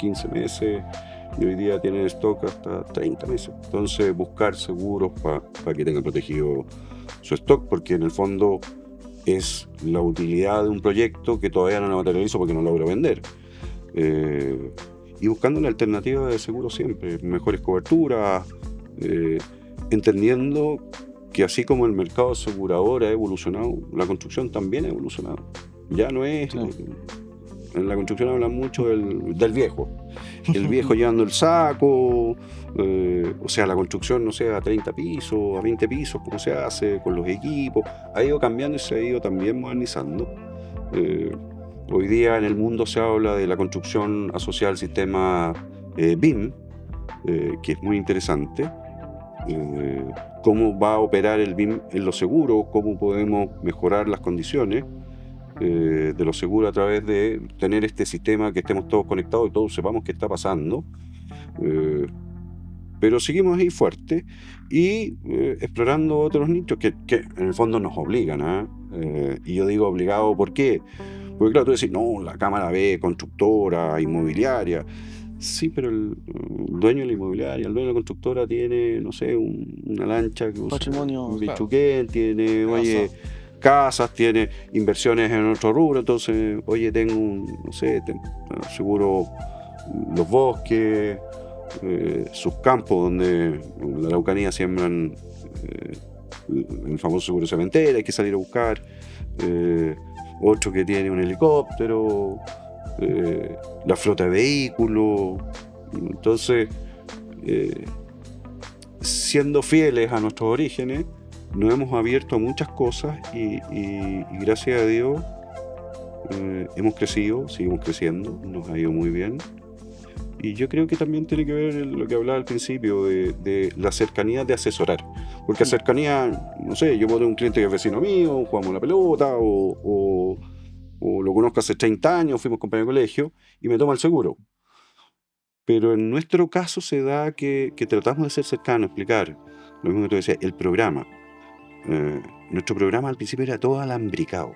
15 meses, y hoy día tienen stock hasta 30 meses. Entonces buscar seguros para que tengan protegido su stock, porque en el fondo es la utilidad de un proyecto que todavía no lo materializo porque no logro vender. Y buscando la alternativa de seguro siempre, mejores coberturas, entendiendo que así como el mercado asegurador ha evolucionado, la construcción también ha evolucionado. Ya no es... En la construcción hablan mucho del viejo. El viejo llevando el saco, o sea, la construcción, no sé, a 30 pisos, a 20 pisos, como se hace, con los equipos. Ha ido cambiando y se ha ido también modernizando. Hoy día en el mundo se habla de la construcción asociada al sistema BIM, que es muy interesante. Cómo va a operar el BIM en los seguros, cómo podemos mejorar las condiciones de los seguros a través de tener este sistema, que estemos todos conectados y todos sepamos qué está pasando. Pero seguimos ahí fuerte y explorando otros nichos que en el fondo nos obligan. Y yo digo obligado, ¿por qué? Porque claro, tú decís, no, la cámara B, constructora, inmobiliaria. Sí, pero el dueño de la inmobiliaria, el dueño de la constructora tiene, no sé, una lancha que usa patrimonio, un bichuquén, tiene, oye, casas, tiene inversiones en otro rubro. Entonces, oye, tengo no sé, seguro los bosques, sus campos donde en la Araucanía siembran el famoso seguro cementera, hay que salir a buscar. Otro que tiene un helicóptero, la flota de vehículos. Entonces, siendo fieles a nuestros orígenes, nos hemos abierto a muchas cosas y gracias a Dios hemos crecido, seguimos creciendo, nos ha ido muy bien. Y yo creo que también tiene que ver lo que hablaba al principio de la cercanía de asesorar. Porque cercanía, no sé, yo puedo tener un cliente que es vecino mío, jugamos la pelota, o lo conozco hace 30 años, fuimos compañeros de colegio, y me toma el seguro. Pero en nuestro caso se da que tratamos de ser cercanos, explicar. Lo mismo que tú decías, el programa. Nuestro programa al principio era todo alambricado.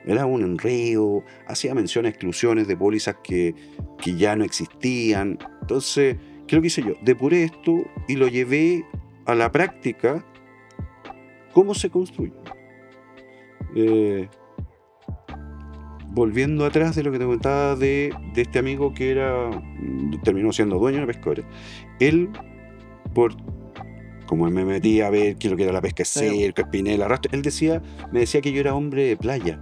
Era un enredo, hacía mención a exclusiones de pólizas que ya no existían. Entonces, ¿qué es lo que hice yo? Depuré esto y lo llevé a la práctica. ¿Cómo se construye? Volviendo atrás de lo que te contaba de este amigo que terminó siendo dueño de una pescadora. Él como me metí a ver qué es lo que era la pesca de cerco, espinel, arrastre, me decía que yo era hombre de playa.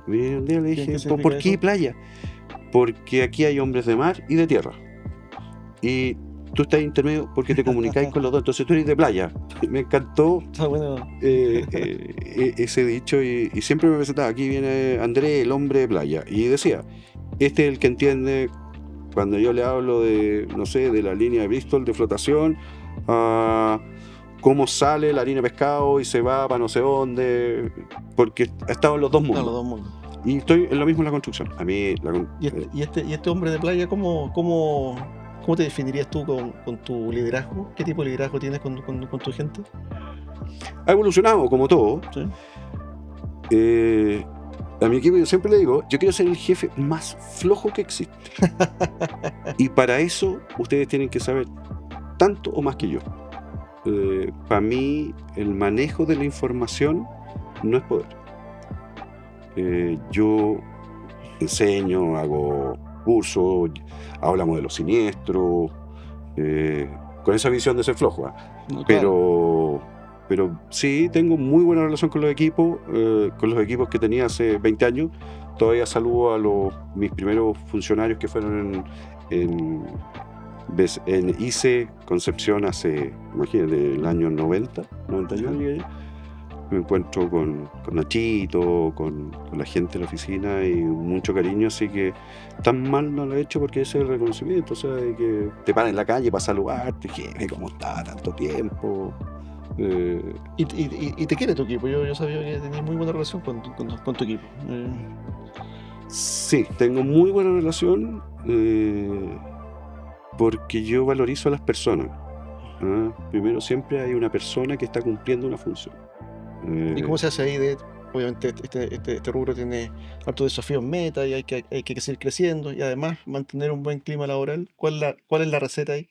Y un día le dije, ¿por qué playa? Porque aquí hay hombres de mar y de tierra. Y tú estás intermedio porque te comunicáis con los dos, entonces tú eres de playa. Me encantó ese dicho y siempre me presentaba, aquí viene Andrés, el hombre de playa. Y decía, este es el que entiende cuando yo le hablo de, no sé, de la línea de Bristol de flotación, cómo sale la línea de pescado y se va para no sé dónde, porque ha estado en los dos mundos. Y estoy en lo mismo en la construcción. A mí ¿Y este hombre de playa, ¿cómo te definirías tú con tu liderazgo? ¿Qué tipo de liderazgo tienes con tu gente? Ha evolucionado como todo. ¿Sí? A mi equipo yo siempre le digo, yo quiero ser el jefe más flojo que existe. Y para eso ustedes tienen que saber tanto o más que yo. Para mí el manejo de la información no es poder. Yo enseño, hago cursos, hablamos de los siniestros, con esa visión de ser flojo. No, claro. Pero sí tengo muy buena relación con los equipos que tenía hace 20 años. Todavía saludo a mis primeros funcionarios que fueron en ICE Concepción hace, imagínate, el año 91. Me encuentro con Nachito, con la gente de la oficina y mucho cariño, así que tan mal no lo he hecho porque ese es el reconocimiento, o sea, de que te paran en la calle para saludarte, jefe, ¿cómo está? Tanto tiempo. Y te quiere tu equipo, yo sabía que tenías muy buena relación con tu equipo. Sí, tengo muy buena relación porque yo valorizo a las personas. Primero siempre hay una persona que está cumpliendo una función. ¿Y cómo se hace ahí? Obviamente este rubro tiene hartos desafíos meta y hay que seguir creciendo y además mantener un buen clima laboral. ¿Cuál es la receta ahí?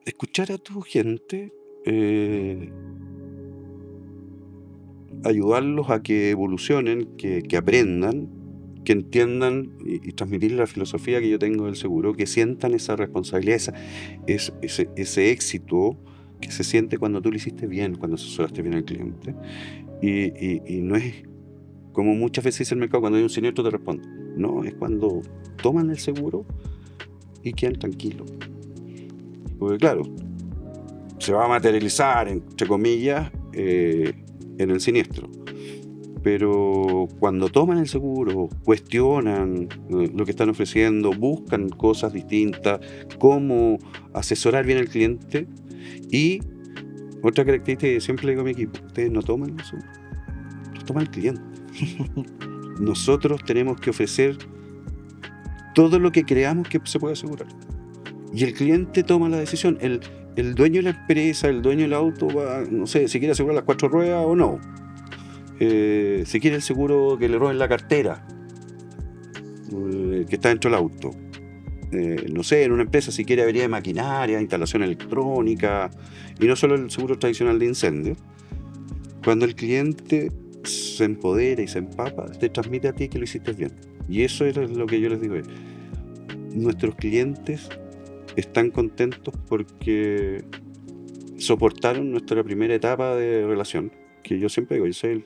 Escuchar a tu gente, ayudarlos a que evolucionen, que aprendan, que entiendan y transmitir la filosofía que yo tengo del seguro, que sientan esa responsabilidad, ese éxito que se siente cuando tú lo hiciste bien, cuando asesoraste bien al cliente. Y no es como muchas veces dice el mercado, cuando hay un siniestro te responde. No, es cuando toman el seguro y quedan tranquilos. Porque claro, se va a materializar, entre comillas, en el siniestro. Pero cuando toman el seguro, cuestionan lo que están ofreciendo, buscan cosas distintas, cómo asesorar bien al cliente. Y otra característica que siempre le digo a mi equipo, ustedes no toman el seguro, lo toma el cliente. Nosotros tenemos que ofrecer todo lo que creamos que se puede asegurar. Y el cliente toma la decisión. El dueño de la empresa, el dueño del auto, va, no sé, si quiere asegurar las 4 ruedas o no. Si quiere el seguro que le roben la cartera que está dentro del auto. No sé, en una empresa si quiere avería de maquinaria, instalación electrónica, y no solo el seguro tradicional de incendio. Cuando el cliente se empodera y se empapa, te transmite a ti que lo hiciste bien. Y eso es lo que yo les digo. Nuestros clientes están contentos porque soportaron nuestra primera etapa de relación, que yo siempre digo, yo soy el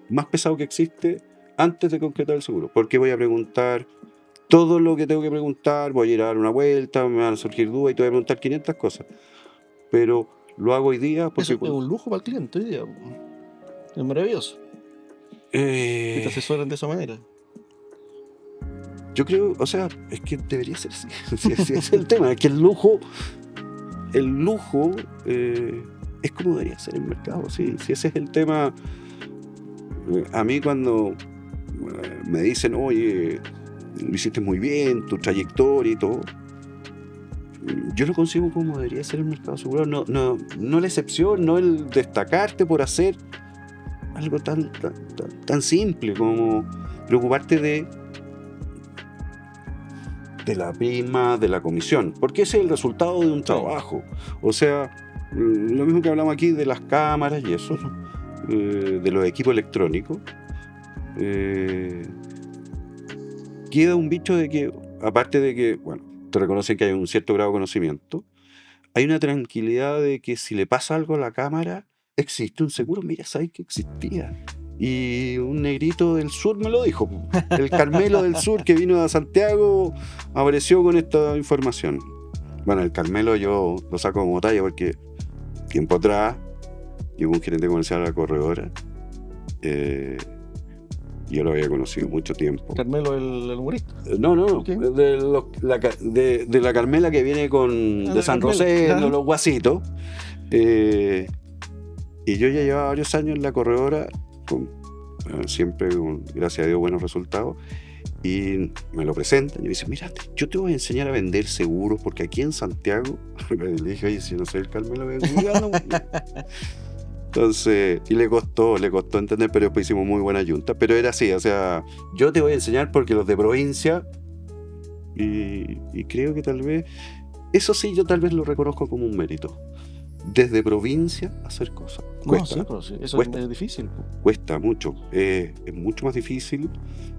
más pesado que existe antes de concretar el seguro, porque voy a preguntar todo lo que tengo que preguntar, voy a ir a dar una vuelta, me van a surgir dudas y te voy a preguntar 500 cosas, pero lo hago hoy día porque... Eso es un lujo para el cliente hoy día, es maravilloso que te asesoren de esa manera. Yo creo, o sea, es que debería ser así. Ese es el tema, es que el lujo es como debería ser el mercado, sí, ese es el tema. A mí cuando me dicen, oye, lo hiciste muy bien, tu trayectoria y todo, yo lo consigo como debería ser el mercado asegurado, no la excepción, no el destacarte por hacer algo tan simple como preocuparte de la prima, de la comisión, porque ese es el resultado de un trabajo. O sea, lo mismo que hablamos aquí de las cámaras y eso, de los equipos electrónicos, queda un bicho de que aparte de que, bueno, te reconocen que hay un cierto grado de conocimiento, hay una tranquilidad de que si le pasa algo a la cámara, existe un seguro. Mira, sabes que existía. Y un negrito del sur me lo dijo. El Carmelo del sur que vino a Santiago apareció con esta información. Bueno, el Carmelo yo lo saco como talla porque tiempo atrás llegó un gerente comercial a la corredora. Yo lo había conocido mucho tiempo. Carmelo, el humorista. No, Okay. de la Carmela que viene de San Rosendo, los guasitos. Y yo ya llevaba varios años en la corredora, siempre con, gracias a Dios, buenos resultados. Y me lo presentan y me dicen, mira, yo te voy a enseñar a vender seguros porque aquí en Santiago, le dije, oye, si no soy el Carmelo, entonces, y le costó entender, pero después hicimos muy buena yunta. Pero era así, o sea, yo te voy a enseñar porque los de provincia, y creo que tal vez, eso sí, yo tal vez lo reconozco como un mérito. Desde provincia hacer cosas. Cuesta, no, sí, pero sí, eso cuesta, es difícil. cuesta mucho. Es mucho más difícil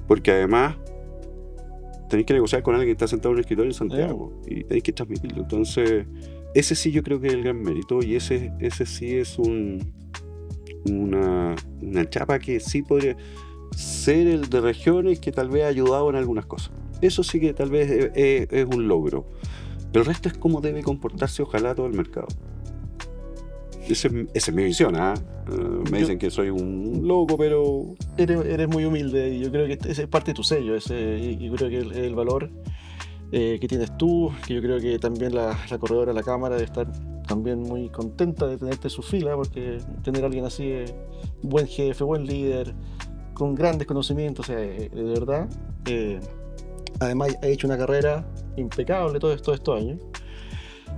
porque además tenéis que negociar con alguien que está sentado en un escritorio en Santiago y tenéis que transmitirlo. Entonces, ese sí yo creo que es el gran mérito y ese sí es una chapa que sí podría ser el de regiones que tal vez ha ayudado en algunas cosas. Eso sí que tal vez es un logro. El resto es cómo debe comportarse ojalá todo el mercado. Esa es mi visión, ¿eh? Me dicen que soy un loco, pero... Eres muy humilde y yo creo que ese es parte de tu sello. Y yo creo que el valor que tienes tú, que yo creo que también la corredora, la cámara, debe estar también muy contenta de tenerte en su fila, porque tener a alguien así, buen jefe, buen líder, con grandes conocimientos, o sea, de verdad, además ha hecho una carrera impecable todos estos años.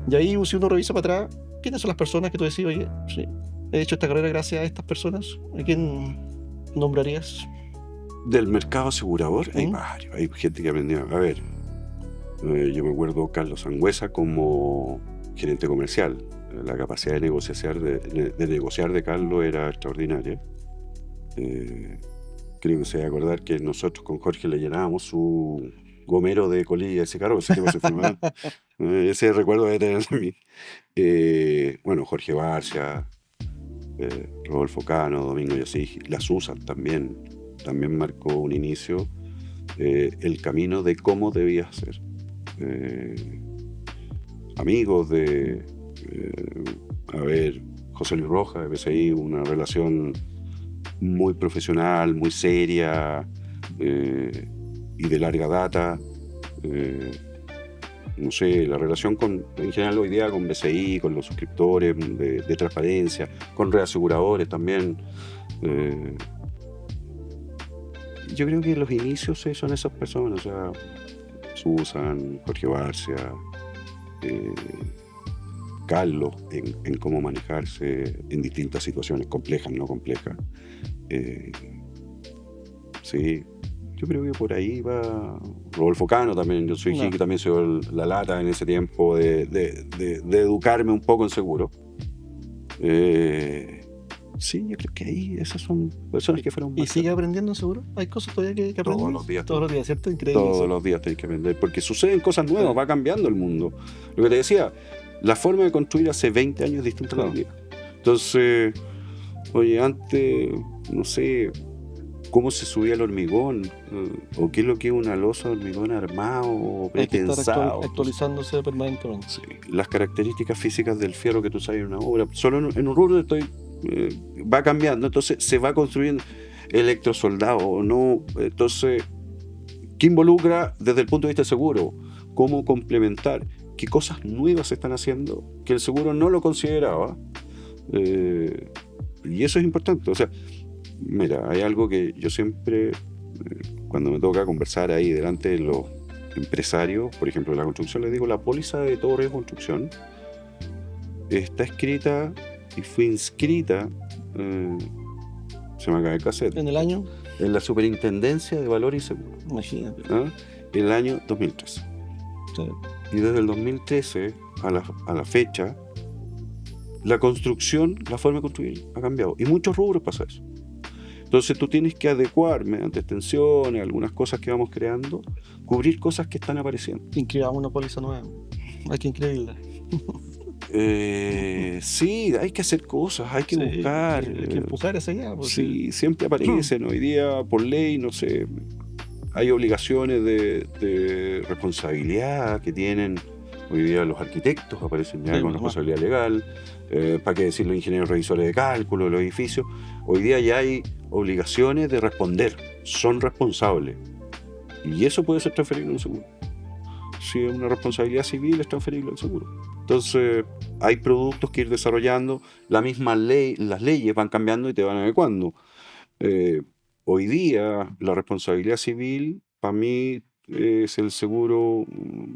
Y ahí, si uno revisa para atrás, ¿quiénes son las personas que tú decís, oye, sí, he hecho esta carrera gracias a estas personas? ¿A quién nombrarías? Del mercado asegurador hay varios, hay gente que aprendió. A ver, yo me acuerdo Carlos Sangüesa como gerente comercial. La capacidad de negociar de Carlos era extraordinaria. Creo que se va a acordar que nosotros con Jorge le llenábamos su gomero de colilla ese carro, ese tipo se filmaba. Ese recuerdo de tener también. Bueno, Jorge Barcia, Rodolfo Cano, Domingo Yosigi, la Susan también marcó un inicio, el camino de cómo debías ser. Amigos de, José Luis Rojas, de BCI, una relación muy profesional, muy seria y de larga data. No sé, la relación en general hoy día con BCI, con los suscriptores, de transparencia, con reaseguradores también. Yo creo que los inicios son esas personas, o sea, Susan, Jorge Barcia, Carlos, en cómo manejarse en distintas situaciones, complejas, no complejas. Sí, yo creo que por ahí va Rodolfo Cano también. Yo soy que también soy la lata en ese tiempo de educarme un poco en seguro. Sí, yo creo que ahí esas son personas que fueron... ¿Y sigue aprendiendo seguro? ¿Hay cosas todavía que aprender? Todos los días, ¿cierto? Increíble. Todos los días tenés que aprender, porque suceden cosas nuevas, va cambiando el mundo. Lo que te decía, la forma de construir hace 20 años es distinta a hoy día. Entonces, oye, antes, no sé, cómo se subía el hormigón, o qué es lo que es una losa de hormigón armado o pretensado. Actualizándose permanentemente. Sí, las características físicas del fierro que tú sabes en una obra. Solo en un rubro va cambiando, entonces se va construyendo electrosoldado o no. Entonces, ¿qué involucra desde el punto de vista seguro? ¿Cómo complementar? ¿Qué cosas nuevas se están haciendo que el seguro no lo consideraba? Y eso es importante. O sea, mira, hay algo que yo siempre, cuando me toca conversar ahí delante de los empresarios, por ejemplo, de la construcción, les digo, la póliza de todo riesgo de construcción está escrita y fue inscrita, se me acaba el cassette. ¿En el año? En la Superintendencia de Valores y Seguros. Imagínate. En el año 2013. Sí. Y desde el 2013 a la fecha, la construcción, la forma de construir ha cambiado. Y muchos rubros pasa eso. Entonces tú tienes que adecuar mediante extensiones, algunas cosas que vamos creando, cubrir cosas que están apareciendo. Inscribamos una póliza nueva. Hay que inscribirla. Sí, hay que hacer cosas, hay que buscar. Hay que empujar hacia allá. Pues, sí, siempre aparecen. Hoy día, por ley, no sé, hay obligaciones de responsabilidad que tienen. Hoy día los arquitectos aparecen ya con responsabilidad legal. ¿Para qué decir los ingenieros revisores de cálculo de los edificios? Hoy día ya hay obligaciones de responder. Son responsables. Y eso puede ser transferible a un seguro. Si es una responsabilidad civil, es transferible al seguro. Entonces, hay productos que ir desarrollando. La misma ley, las leyes van cambiando y te van adecuando. Hoy día, la responsabilidad civil, para mí, es el seguro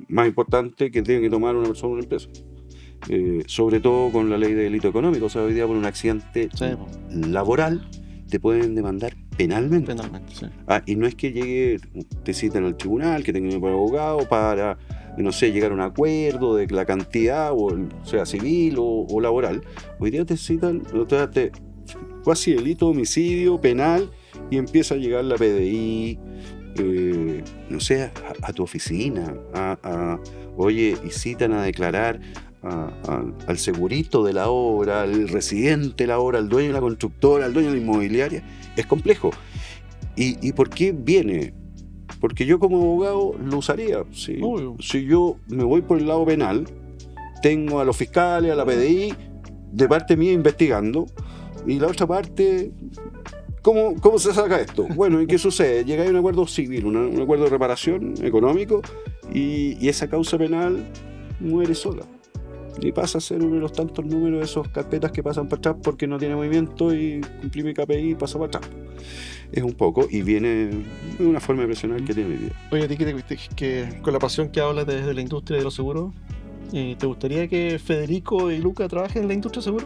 más importante que tiene que tomar una persona o una empresa. Sobre todo con la ley de delito económico. O sea, hoy día por un accidente laboral te pueden demandar penalmente. Sí. Y no es que llegue, te citan al tribunal, que tenga un abogado para, no sé, llegar a un acuerdo de la cantidad, o sea civil o laboral. Hoy día te citan, casi delito, homicidio, penal, y empieza a llegar la PDI, no sé, a tu oficina, oye, y citan a declarar al segurito de la obra, al residente de la obra, al dueño de la constructora, al dueño de la inmobiliaria. Es complejo. ¿Y por qué viene? Porque yo como abogado lo usaría. Si yo me voy por el lado penal, tengo a los fiscales, a la PDI, de parte mía investigando, y la otra parte, ¿cómo se saca esto? Bueno, ¿y qué sucede? Llega a un acuerdo civil, un acuerdo de reparación económico, y esa causa penal muere sola. Y pasa a ser uno de los tantos números de esas carpetas que pasan para atrás porque no tiene movimiento, y cumplí mi KPI y pasa para atrás. Es un poco, y viene de una forma profesional que tiene hoy día. Oye, a ti que con la pasión que hablas desde la industria de los seguros, ¿te gustaría que Federico y Luca trabajen en la industria segura?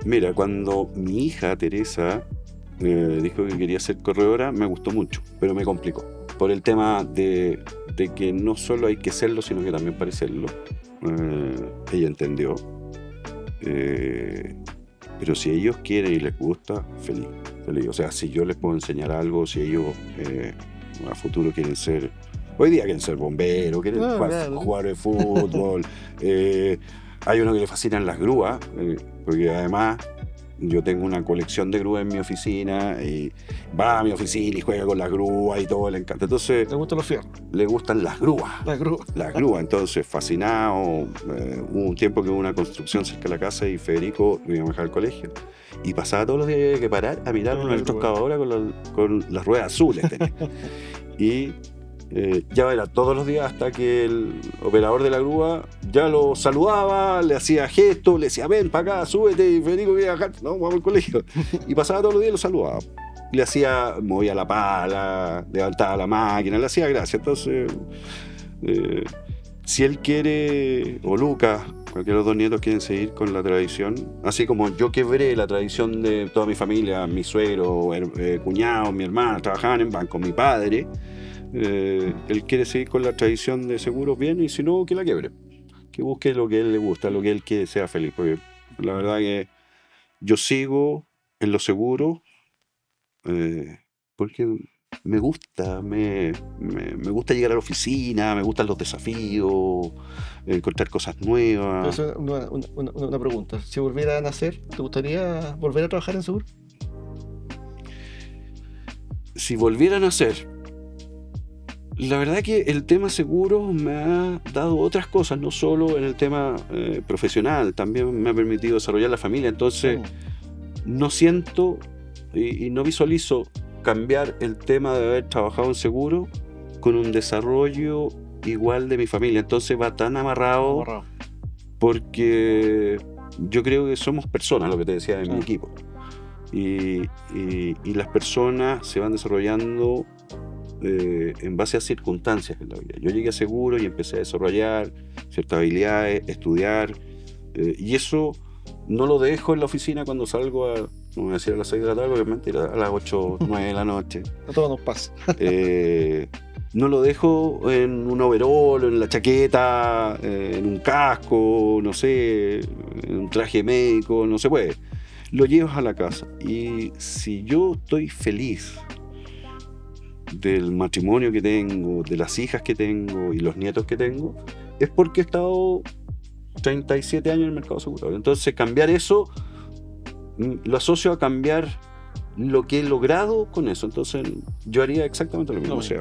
Mira, cuando mi hija Teresa dijo que quería ser corredora, me gustó mucho, pero me complicó. Por el tema de que no solo hay que serlo, sino que también parecerlo. Ella entendió. Pero si ellos quieren y les gusta, feliz. O sea, si yo les puedo enseñar algo, si ellos a futuro quieren ser... Hoy día quieren ser bomberos, quieren jugar de fútbol. Hay uno que le fascinan las grúas, porque además... Yo tengo una colección de grúas en mi oficina, y va a mi oficina y juega con las grúas y todo, le encanta. Entonces, ¿te gustan los fierros? Le gustan las grúas. Las grúas, entonces fascinado. Hubo un tiempo que hubo una construcción cerca de la casa y Federico lo iba a dejar al colegio. Y pasaba todos los días, había que parar a mirar una electroexcavadora con las ruedas azules. Y ya era todos los días hasta que el operador de la grúa ya lo saludaba, le hacía gestos, le decía, ven para acá, súbete, y Federico quería bajar, no, vamos al colegio. Y pasaba todos los días y lo saludaba. Le hacía, movía la pala, levantaba la máquina, le hacía gracia. Entonces, si él quiere, o Lucas, cualquiera de los dos nietos quieren seguir con la tradición, así como yo quebré la tradición de toda mi familia, mi suegro, cuñado, mi hermana, trabajaban en banco, mi padre, él quiere seguir con la tradición de seguros bien, y si no, que la quiebre, que busque lo que a él le gusta, lo que él quiere, sea feliz, porque la verdad que yo sigo en los seguros porque me gusta, me gusta llegar a la oficina, me gustan los desafíos, encontrar cosas nuevas. Entonces, una pregunta, si volviera a nacer, ¿te gustaría volver a trabajar en seguro? Si volviera a nacer, la verdad que el tema seguro me ha dado otras cosas, no solo en el tema profesional, también me ha permitido desarrollar la familia. Entonces no siento y no visualizo cambiar el tema de haber trabajado en seguro con un desarrollo igual de mi familia. Entonces va tan amarrado porque yo creo que somos personas, lo que te decía de mi equipo, y las personas se van desarrollando en base a circunstancias en la vida. Yo llegué a seguro y empecé a desarrollar ciertas habilidades, estudiar, y eso no lo dejo en la oficina cuando salgo no voy a decir a las 6 de la tarde, porque es mentira, a las 8, 9 de la noche. A todos nos pasa. no lo dejo en un overol, en la chaqueta, en un casco, no sé, en un traje médico, no se puede. Lo llevas a la casa. Y si yo estoy feliz del matrimonio que tengo, de las hijas que tengo y los nietos que tengo, es porque he estado 37 años en el mercado asegurador. Entonces, cambiar eso lo asocio a cambiar lo que he logrado con eso. Entonces, yo haría exactamente lo mismo. O sea,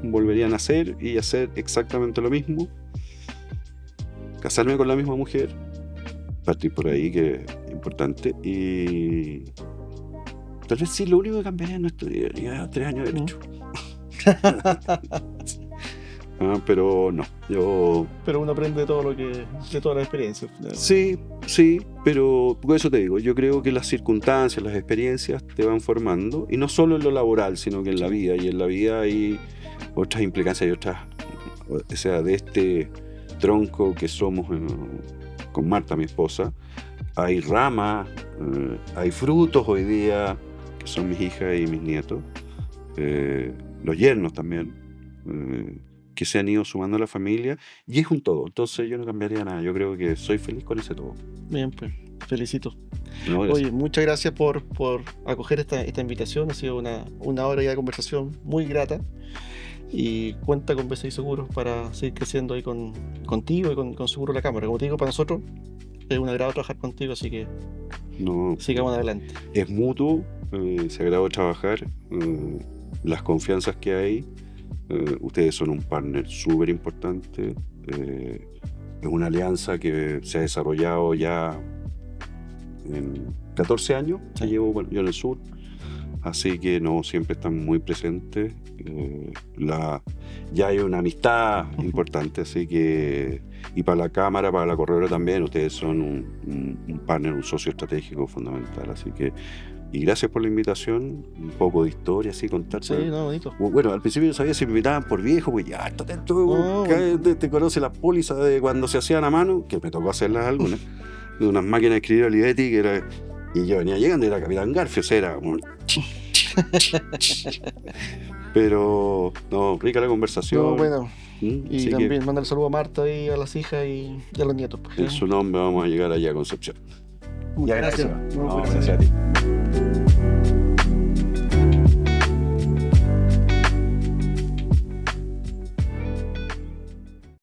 volvería a nacer y hacer exactamente lo mismo. Casarme con la misma mujer. Partir por ahí, que es importante. Y tal vez sí, lo único que cambiaría no estudiaría 3 años de derecho. Pero no, Pero uno aprende de todas las experiencias. Sí, pero por eso te digo, yo creo que las circunstancias, las experiencias te van formando, y no solo en lo laboral, sino que en la vida, y en la vida hay otras implicancias y otras, o sea, de este tronco que somos con Marta, mi esposa, hay ramas, hay frutos hoy día, que son mis hijas y mis nietos, los yernos también, que se han ido sumando a la familia, y es un todo. Entonces yo no cambiaría nada. Yo creo que soy feliz con ese todo. Bien, pues, felicito. No, Oye, muchas gracias por acoger esta invitación. Ha sido una hora ya de conversación muy grata. Y cuenta con BCI Seguros para seguir creciendo ahí contigo y con Seguro La Cámara. Como te digo, para nosotros es un agrado trabajar contigo, así que sigamos adelante. Es mutuo, se agradó trabajar, las confianzas que hay. Ustedes son un partner súper importante, es una alianza que se ha desarrollado ya en 14 años, que llevo yo en el sur, así que siempre están muy presentes, ya hay una amistad importante, así que, y para la Cámara, para la Corredora también, ustedes son un partner, un socio estratégico fundamental, así que. Y gracias por la invitación, un poco de historia, así, contar. Sí, bonito. Bueno, al principio no sabía si me invitaban por viejo, pues ya, estate atento, te conoce las pólizas de cuando se hacían a mano, que me tocó hacerlas algunas, de unas máquinas de escribir Olivetti, y yo venía llegando y era Capitán Garfio, o sea, era como... Pero, rica la conversación. Bueno. Y así también mandar saludo a Marta y a las hijas y a los nietos. En su nombre vamos a llegar allá a Concepción. Muchas gracias. Gracias a ti.